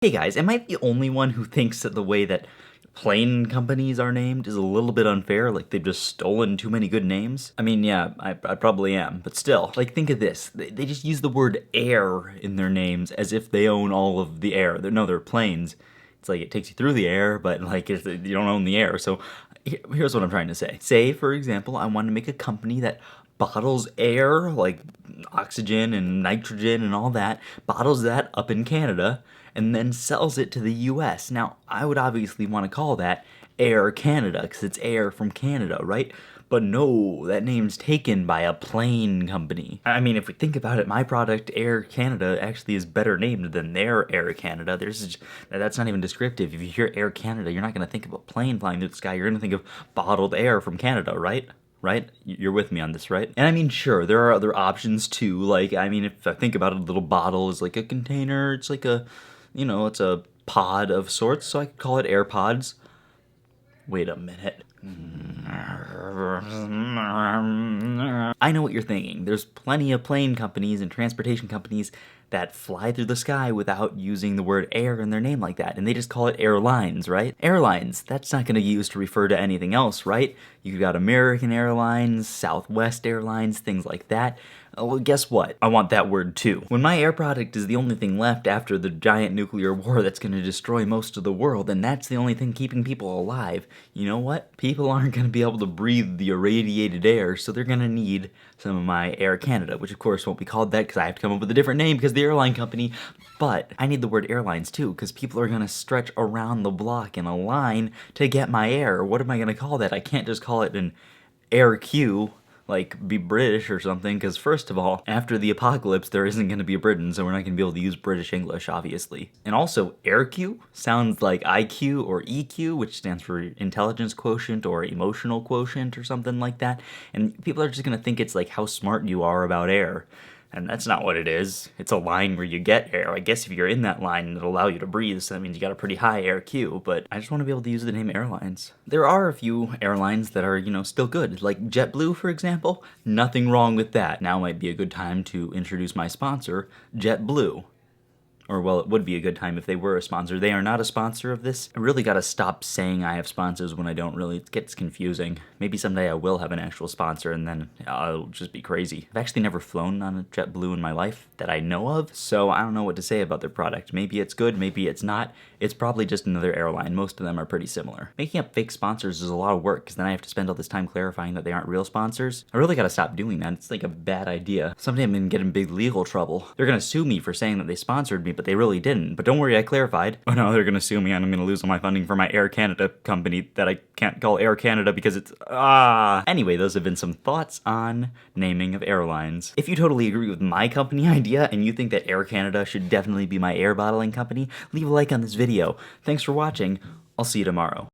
Hey guys, am I the only one who thinks that the way that plane companies are named is a little bit unfair? Like they've just stolen too many good names? I mean, yeah, I probably am, but still. Like, think of this. They just use the word air in their names as if they own all of the air. No, they're planes. It's like it takes you through the air, but like you don't own the air. So here's what I'm trying to say. Say, for example, I want to make a company that bottles air, like oxygen and nitrogen and all that, bottles that up in Canada, and then sells it to the US. Now, I would obviously want to call that Air Canada, because it's air from Canada, right? But no, that name's taken by a plane company. I mean, if we think about it, my product, Air Canada, actually is better named than their Air Canada. That's not even descriptive. If you hear Air Canada, you're not going to think of a plane flying through the sky. You're going to think of bottled air from Canada, right? Right? You're with me on this, right? And I mean, sure, there are other options too. Like, I mean, if I think about it, a little bottle is like a container. It's like it's a pod of sorts, so I could call it AirPods. Wait a minute. I know what you're thinking. There's plenty of plane companies and transportation companies that fly through the sky without using the word air in their name like that, and they just call it airlines, right? Airlines, that's not going to be used to refer to anything else, right? You've got American Airlines, Southwest Airlines, things like that. Well, guess what? I want that word too. When my air product is the only thing left after the giant nuclear war that's going to destroy most of the world, and that's the only thing keeping people alive, you know what? People aren't going to be able to breathe the irradiated air, so they're going to need some of my Air Canada, which of course won't be called that because I have to come up with a different name because the airline company. But I need the word airlines too, because people are going to stretch around the block in a line to get my air. What am I going to call that? I can't just call it an air queue, like be British or something, because first of all, after the apocalypse, there isn't going to be a Britain, so we're not going to be able to use British English, obviously. And also, AirQ sounds like IQ or EQ, which stands for intelligence quotient or emotional quotient or something like that, and people are just going to think it's like how smart you are about air. And that's not what it is. It's a line where you get air. I guess if you're in that line, it'll allow you to breathe, so that means you got a pretty high air Q, but I just want to be able to use the name airlines. There are a few airlines that are, still good, like JetBlue, for example. Nothing wrong with that. Now might be a good time to introduce my sponsor, JetBlue. Or, well, it would be a good time if they were a sponsor. They are not a sponsor of this. I really gotta stop saying I have sponsors when I don't really. It gets confusing. Maybe someday I will have an actual sponsor and then it'll just be crazy. I've actually never flown on a JetBlue in my life that I know of, so I don't know what to say about their product. Maybe it's good, maybe it's not. It's probably just another airline. Most of them are pretty similar. Making up fake sponsors is a lot of work, because then I have to spend all this time clarifying that they aren't real sponsors. I really gotta stop doing that. It's like a bad idea. Someday I'm gonna get in big legal trouble. They're gonna sue me for saying that they sponsored me, but they really didn't. But don't worry, I clarified. Oh no, they're gonna sue me and I'm gonna lose all my funding for my Air Canada company that I can't call Air Canada because it's Anyway, those have been some thoughts on naming of airlines. If you totally agree with my company idea and you think that Air Canada should definitely be my air bottling company, leave a like on this video. Thanks for watching. I'll see you tomorrow.